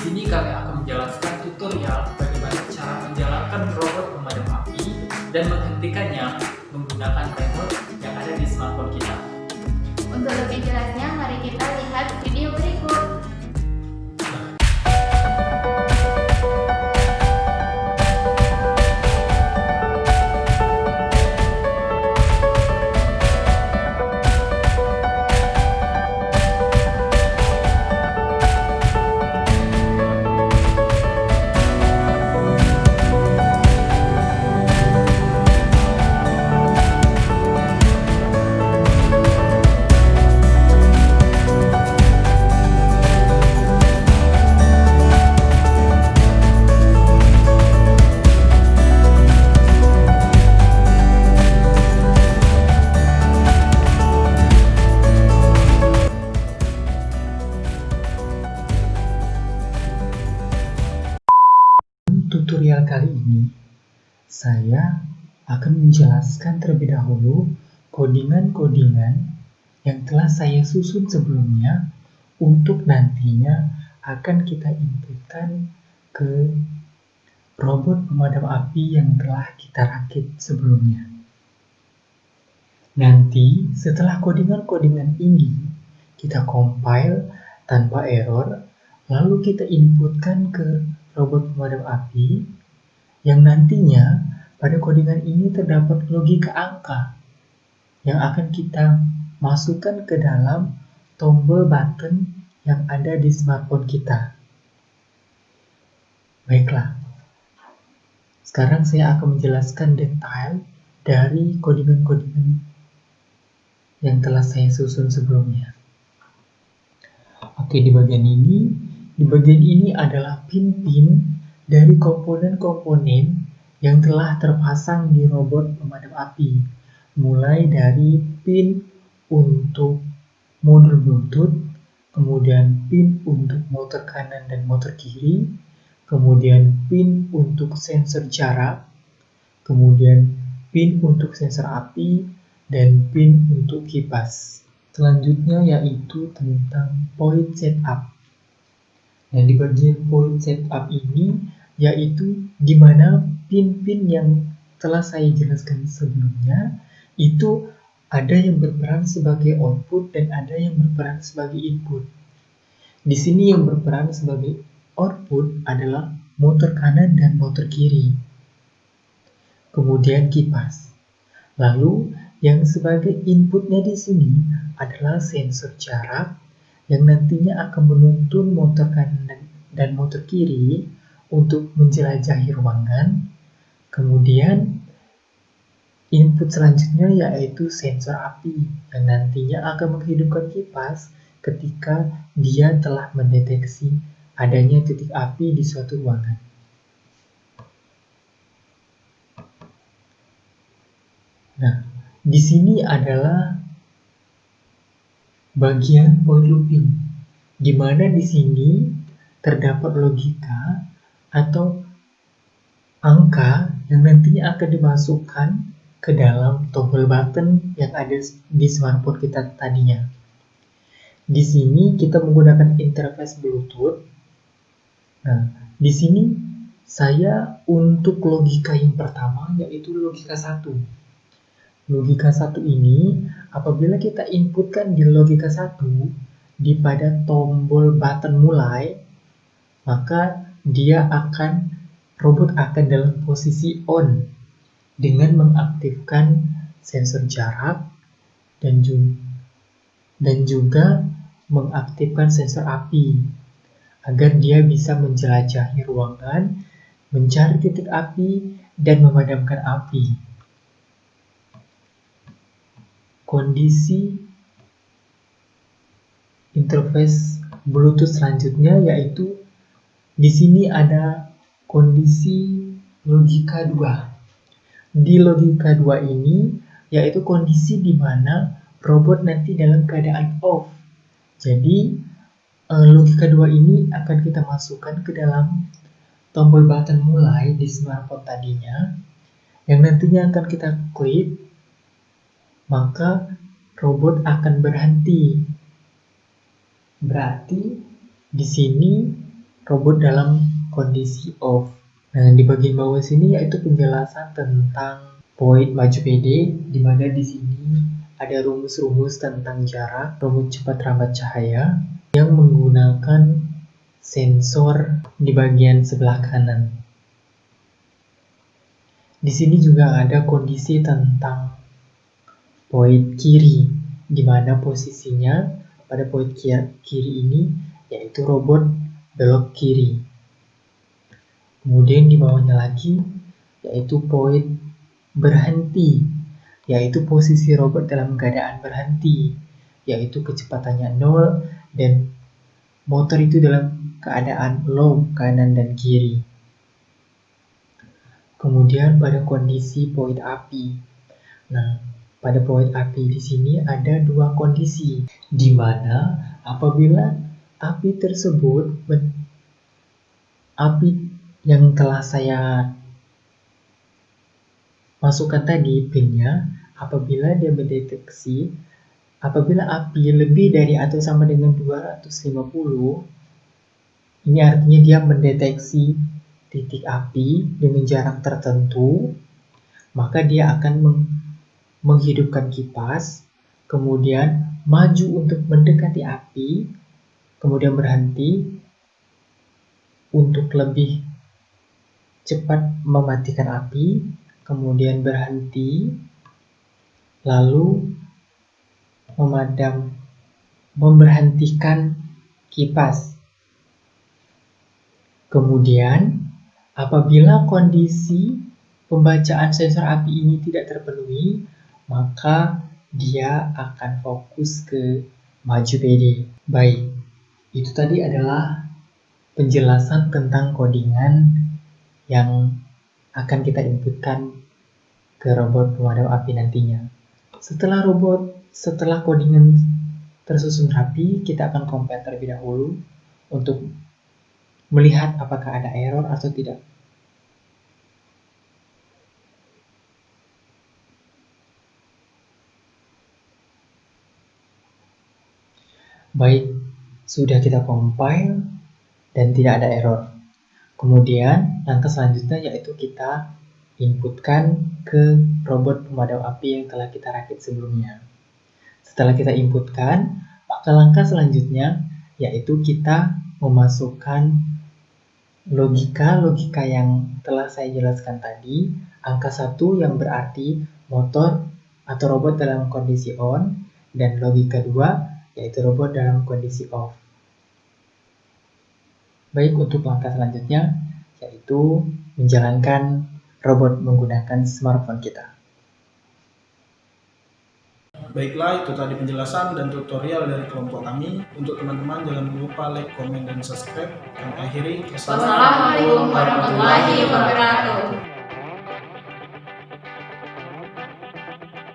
sini kami akan menjelaskan tutorial bagaimana cara menjalankan robot pemadam api dan menghentikannya menggunakan remote yang ada di smartphone kita. Untuk lebih jelasnya, mari kita lihat video berikut. Tutorial kali ini, saya akan menjelaskan terlebih dahulu codingan-codingan yang telah saya susun sebelumnya untuk nantinya akan kita inputkan ke robot pemadam api yang telah kita rakit sebelumnya. Nanti setelah codingan-codingan ini kita compile tanpa error, lalu kita inputkan ke robot pemadam api yang nantinya pada codingan ini terdapat logika angka yang akan kita masukkan ke dalam tombol button yang ada di smartphone kita. Baiklah, sekarang saya akan menjelaskan detail dari codingan-codingan yang telah saya susun sebelumnya. Oke, di bagian ini adalah pin-pin dari komponen-komponen yang telah terpasang di robot pemadam api. Mulai dari pin untuk modul Bluetooth, kemudian pin untuk motor kanan dan motor kiri, kemudian pin untuk sensor jarak, kemudian pin untuk sensor api, dan pin untuk kipas. Selanjutnya yaitu tentang point setup. Dan di bagian point setup ini yaitu di mana pin-pin yang telah saya jelaskan sebelumnya itu ada yang berperan sebagai output dan ada yang berperan sebagai input. Di sini yang berperan sebagai output adalah motor kanan dan motor kiri. Kemudian kipas. Lalu yang sebagai inputnya di sini adalah sensor jarak yang nantinya akan menuntun motor kanan dan motor kiri untuk menjelajahi ruangan. Kemudian input selanjutnya yaitu sensor api yang nantinya akan menghidupkan kipas ketika dia telah mendeteksi adanya titik api di suatu ruangan. Nah, di sini adalah bagian point looping, di mana di sini terdapat logika atau angka yang nantinya akan dimasukkan ke dalam tombol button yang ada di smartphone kita tadinya. Di sini kita menggunakan interface Bluetooth. Nah, di sini saya untuk logika yang pertama yaitu logika 1. Logika 1 ini apabila kita inputkan di logika 1 di pada tombol button mulai, maka robot akan dalam posisi on dengan mengaktifkan sensor jarak dan juga mengaktifkan sensor api agar dia bisa menjelajahi ruangan, mencari titik api, dan memadamkan api. Kondisi interface Bluetooth selanjutnya yaitu di sini ada kondisi logika 2. Di logika 2 ini yaitu kondisi di mana robot nanti dalam keadaan off. Jadi logika 2 ini akan kita masukkan ke dalam tombol button mulai di smartphone tadinya yang nantinya akan kita klik, maka robot akan berhenti. Berarti di sini robot dalam kondisi off. Nah, di bagian bawah sini yaitu penjelasan tentang POIT maju PD, di mana di sini ada rumus-rumus tentang jarak, rumus cepat rambat cahaya yang menggunakan sensor di bagian sebelah kanan. Di sini juga ada kondisi tentang POIT kiri, di mana posisinya pada POIT kiri ini yaitu robot belok kiri. Kemudian di bawahnya lagi yaitu POIT berhenti, yaitu posisi robot dalam keadaan berhenti, yaitu kecepatannya 0 dan motor itu dalam keadaan low kanan dan kiri. Kemudian pada kondisi POIT api. Nah, pada POIT api di sini ada dua kondisi, di mana apabila api tersebut, api yang telah saya masukkan tadi pinnya, apabila dia mendeteksi, apabila api lebih dari atau sama dengan 250, ini artinya dia mendeteksi titik api dengan jarak tertentu, maka dia akan menghidupkan kipas, kemudian maju untuk mendekati api, kemudian berhenti untuk lebih cepat mematikan api, kemudian berhenti, lalu memberhentikan kipas. Kemudian, apabila kondisi pembacaan sensor api ini tidak terpenuhi, maka dia akan fokus ke maju PD. Baik, itu tadi adalah penjelasan tentang codingan yang akan kita inputkan ke robot pemadam api nantinya. Setelah codingan tersusun rapi, kita akan compile terlebih dahulu untuk melihat apakah ada error atau tidak. Baik, sudah kita compile dan tidak ada error. Kemudian langkah selanjutnya yaitu kita inputkan ke robot pemadam api yang telah kita rakit sebelumnya. Setelah kita inputkan, maka langkah selanjutnya yaitu kita memasukkan logika yang telah saya jelaskan tadi. Angka 1 yang berarti motor atau robot dalam kondisi on, dan logika 2 yaitu robot dalam kondisi off. Baik, untuk langkah selanjutnya yaitu menjalankan robot menggunakan smartphone kita. Baiklah, itu tadi penjelasan dan tutorial dari kelompok kami. Untuk teman-teman jangan lupa like, komen, dan subscribe. Kami akhiri. Wassalamualaikum warahmatullahi wabarakatuh.